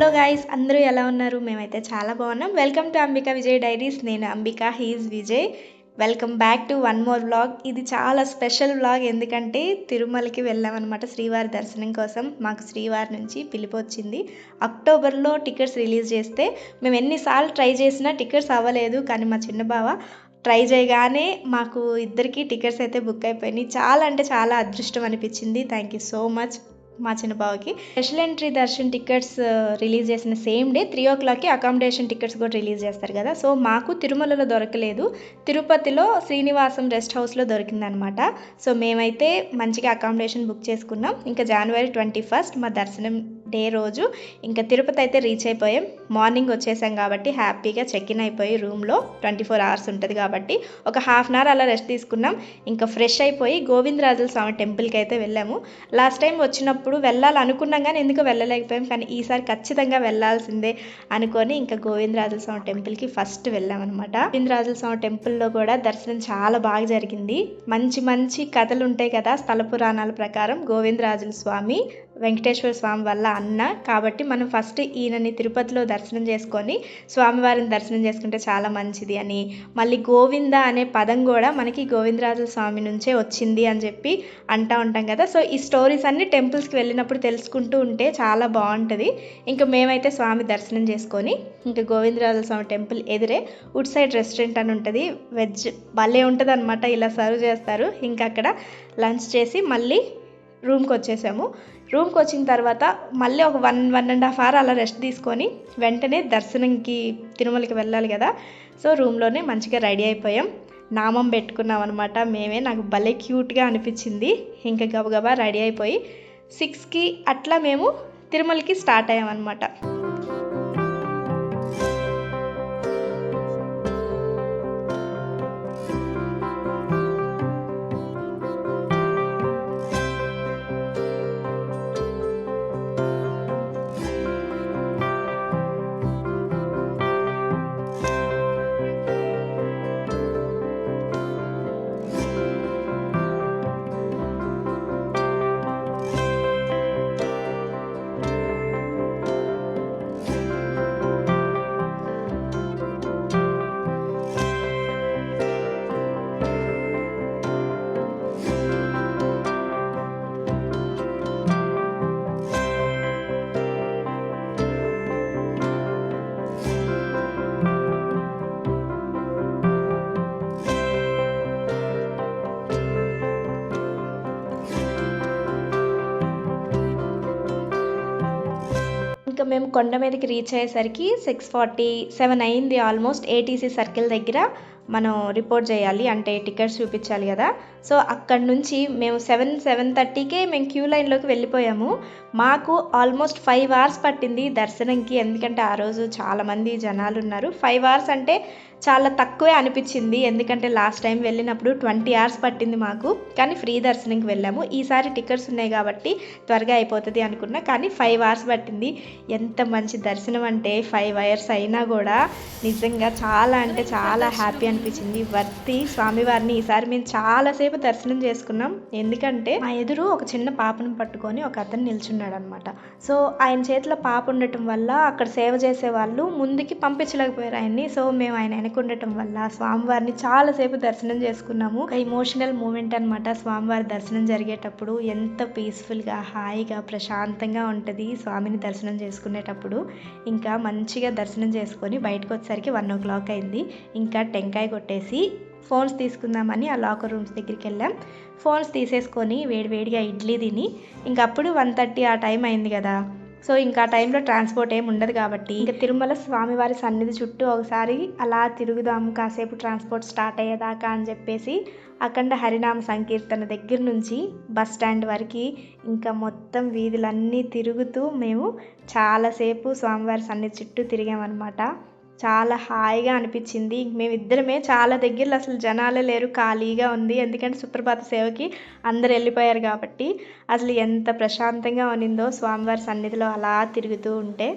Hello guys, అందరూ ఎలా ఉన్నారు? మేమైతే చాలా బాగున్నాం. Welcome to Ambika Vijay diaries. నేను Ambika, he is Vijay. Welcome back to one more vlog. ఇది చాలా స్పెషల్ వ్లాగ్, ఎందుకంటే తిరుమలకి వెళ్ళామన్నమాట శ్రీవారి దర్శనం కోసం. మాకు శ్రీవారి నుంచి పిలుపు వచ్చింది. అక్టోబర్లో టికెట్స్ రిలీజ్ చేస్తే మేము ఎన్నిసార్లు ట్రై చేసినా టికెట్స్ అవ్వలేదు. కానీ మా చిన్న బావ ట్రై చేయగానే మాకు ఇద్దరికి టికెట్స్ అయితే బుక్ అయిపోయినాయి. చాలా అంటే చాలా అదృష్టం అనిపించింది. థ్యాంక్ యూ సో మచ్ మా చిన్న బావకి. Special entry Darshan tickets release చేసిన సేమ్ డే 3 o'clockకి అకామిడేషన్ టికెట్స్ కూడా రిలీజ్ చేస్తారు కదా. సో మాకు తిరుమలలో దొరకలేదు, తిరుపతిలో శ్రీనివాసం రెస్ట్ హౌస్లో దొరికిందనమాట. సో మేమైతే మంచిగా అకామిడేషన్ బుక్ చేసుకున్నాం. ఇంకా January 21st మా దర్శనం డే రోజు ఇంకా తిరుపతి అయితే రీచ్ అయిపోయాం. మార్నింగ్ వచ్చేసాం కాబట్టి హ్యాపీగా చెక్ ఇన్ అయిపోయి రూమ్లో 24 hours ఉంటుంది కాబట్టి ఒక హాఫ్ అన్ అవర్ అలా రెస్ట్ తీసుకున్నాం. ఇంకా ఫ్రెష్ అయిపోయి గోవిందరాజుల స్వామి టెంపుల్కి అయితే వెళ్ళాము. లాస్ట్ టైం వచ్చినప్పుడు వెళ్ళాలనుకున్నాం కానీ ఎందుకు వెళ్ళలేకపోయాం. కానీ ఈసారి ఖచ్చితంగా వెళ్ళాల్సిందే అనుకొని ఇంకా గోవిందరాజుల స్వామి టెంపుల్కి ఫస్ట్ వెళ్ళామన్నమాట. గోవిందరాజుల స్వామి టెంపుల్లో కూడా దర్శనం చాలా బాగా జరిగింది. మంచి మంచి కథలు ఉంటాయి కదా స్థల పురాణాల ప్రకారం. గోవిందరాజుల స్వామి వెంకటేశ్వర స్వామి వల్ల అన్న కాబట్టి మనం ఫస్ట్ ఈయనని తిరుపతిలో దర్శనం చేసుకొని స్వామివారిని దర్శనం చేసుకుంటే చాలా మంచిది అని, మళ్ళీ గోవింద అనే పదం కూడా మనకి గోవిందరాజుల స్వామి నుంచే వచ్చింది అని చెప్పి అంటూ ఉంటాం కదా. సో ఈ స్టోరీస్ అన్ని టెంపుల్స్కి వెళ్ళినప్పుడు తెలుసుకుంటూ ఉంటే చాలా బాగుంటుంది. ఇంకా మేమైతే స్వామి దర్శనం చేసుకొని ఇంకా గోవిందరాజుల స్వామి టెంపుల్ ఎదురే వుడ్ సైడ్ రెస్టారెంట్ అని ఉంటుంది. వెజ్ భలే ఉంటుంది అనమాట, ఇలా సర్వ్ చేస్తారు. ఇంకా అక్కడ లంచ్ చేసి మళ్ళీ రూమ్కి వచ్చేసాము. రూమ్కి వచ్చిన తర్వాత మళ్ళీ ఒక 1.5 hour అలా రెస్ట్ తీసుకొని వెంటనే దర్శనంకి తిరుమలకి వెళ్ళాలి కదా. సో రూమ్లోనే మంచిగా రెడీ అయిపోయాం. నామం పెట్టుకున్నాం అనమాట మేమే. నాకు భలే క్యూట్గా అనిపించింది. ఇంకా గబగబా రెడీ అయిపోయి 6కి అట్లా మేము తిరుమలకి స్టార్ట్ అయ్యామన్నమాట. ఇంకా మేము కొండ మీదకి రీచ్ అయ్యేసరికి 6:47 అయింది ఆల్మోస్ట్. ఏటీసీ సర్కిల్ దగ్గర మనం రిపోర్ట్ చేయాలి, అంటే టికెట్స్ చూపించాలి కదా. సో అక్కడ నుంచి మేము 7:30కే మేము క్యూ లైన్లోకి వెళ్ళిపోయాము. మాకు ఆల్మోస్ట్ 5 hours పట్టింది దర్శనంకి, ఎందుకంటే ఆ రోజు చాలామంది జనాలు ఉన్నారు. 5 hours అంటే చాలా తక్కువే అనిపించింది, ఎందుకంటే లాస్ట్ టైం వెళ్ళినప్పుడు 20 hours పట్టింది మాకు. కానీ ఫ్రీ దర్శనంకి వెళ్ళాము. ఈసారి టికెట్స్ ఉన్నాయి కాబట్టి త్వరగా అయిపోతుంది అనుకున్నా, కానీ 5 hours పట్టింది. ఎంత మంచి దర్శనం అంటే 5 hours అయినా కూడా నిజంగా చాలా అంటే చాలా హ్యాపీ అనిపించింది. వర్తి స్వామివారిని ఈసారి మేము చాలాసేపు దర్శనం చేసుకున్నాం. ఎందుకంటే మా ఎదురు ఒక చిన్న పాపను పట్టుకొని ఒక అతను నిల్చున్నాడు అనమాట. సో ఆయన చేతిలో పాప ఉండటం వల్ల అక్కడ సేవ చేసే వాళ్ళు ముందుకి పంపించలేకపోయారు ఆయన్ని. సో మేము ఆయన వెనక ఉండటం వల్ల స్వామివారిని చాలాసేపు దర్శనం చేసుకున్నాము. ఇమోషనల్ మూమెంట్ అనమాట. స్వామివారి దర్శనం జరిగేటప్పుడు ఎంత పీస్ఫుల్గా హాయిగా ప్రశాంతంగా ఉంటుంది స్వామిని దర్శనం చేసుకునేటప్పుడు. ఇంకా మంచిగా దర్శనం చేసుకొని బయటకు వచ్చేసరికి 1 o'clock అయింది. ఇంకా టెంకాయ కొట్టేసి ఫోన్స్ తీసుకుందామని ఆ లాకర్ రూమ్స్ దగ్గరికి వెళ్ళాం. ఫోన్స్ తీసేసుకొని వేడివేడిగా ఇడ్లీ తిని ఇంకా అప్పుడు 1:30 ఆ టైం అయింది కదా. సో ఇంకా ఆ టైంలో ట్రాన్స్పోర్ట్ ఏమి ఉండదు కాబట్టి ఇంకా తిరుమల స్వామివారి సన్నిధి చుట్టూ ఒకసారి అలా తిరుగుదాము కాసేపు ట్రాన్స్పోర్ట్ స్టార్ట్ అయ్యేదాకా అని చెప్పేసి అఖండ హరినామ సంకీర్తన దగ్గర నుంచి బస్ స్టాండ్ వరకు ఇంకా మొత్తం వీధులన్నీ తిరుగుతూ మేము చాలాసేపు స్వామివారి సన్నిధి చుట్టూ తిరిగామన్నమాట. చాలా హాయిగా అనిపించింది. మేమిద్దరమే, చాలా దగ్గరలో అసలు జనాలే లేరు, ఖాళీగా ఉంది. ఎందుకంటే సుప్రభాత సేవకి అందరు వెళ్ళిపోయారు కాబట్టి అసలు ఎంత ప్రశాంతంగా ఉన్నిందో స్వామివారి సన్నిధిలో అలా తిరుగుతూ ఉంటే.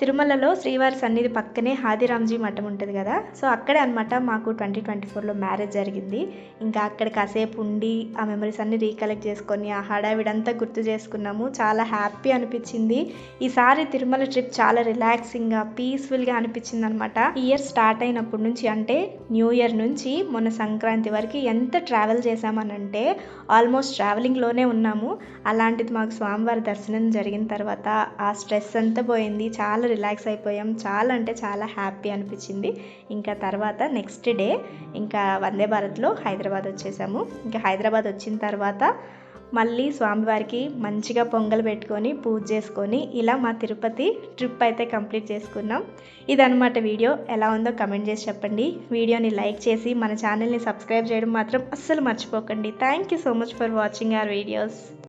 తిరుమలలో శ్రీవారి సన్నిధి పక్కనే హాదిరామ్జీ మఠం ఉంటుంది కదా, సో అక్కడే అనమాట మాకు 2024లో మ్యారేజ్ జరిగింది. ఇంకా అక్కడ కాసేపు ఉండి ఆ మెమరీస్ అన్ని రీకలెక్ట్ చేసుకొని ఆ హడావిడంతా గుర్తు చేసుకున్నాము. చాలా హ్యాపీ అనిపించింది. ఈసారి తిరుమల ట్రిప్ చాలా రిలాక్సింగ్గా పీస్ఫుల్గా అనిపించింది అనమాట. ఇయర్ స్టార్ట్ అయినప్పటి నుంచి అంటే న్యూ ఇయర్ నుంచి మొన్న సంక్రాంతి వరకు ఎంత ట్రావెల్ చేసామనంటే ఆల్మోస్ట్ ట్రావెలింగ్లోనే ఉన్నాము. అలాంటిది మాకు స్వామివారి దర్శనం జరిగిన తర్వాత ఆ స్ట్రెస్ అంతా పోయింది. చాలా రిలాక్స్ అయిపోయాం. చాలా అంటే చాలా హ్యాపీ అనిపించింది. ఇంకా తర్వాత నెక్స్ట్ డే ఇంకా వందే భారత్లో హైదరాబాద్ వచ్చేసాము. ఇంకా హైదరాబాద్ వచ్చిన తర్వాత మళ్ళీ స్వామివారికి మంచిగా పొంగల్ పెట్టుకొని పూజ చేసుకొని ఇలా మా తిరుపతి ట్రిప్ అయితే కంప్లీట్ చేసుకున్నాం. ఇదన్నమాట వీడియో. ఎలా ఉందో కమెంట్ చేసి చెప్పండి. వీడియోని లైక్ చేసి మన ఛానల్ని సబ్స్క్రైబ్ చేయడం మాత్రం అస్సలు మర్చిపోకండి. Thank you so much for watching our videos.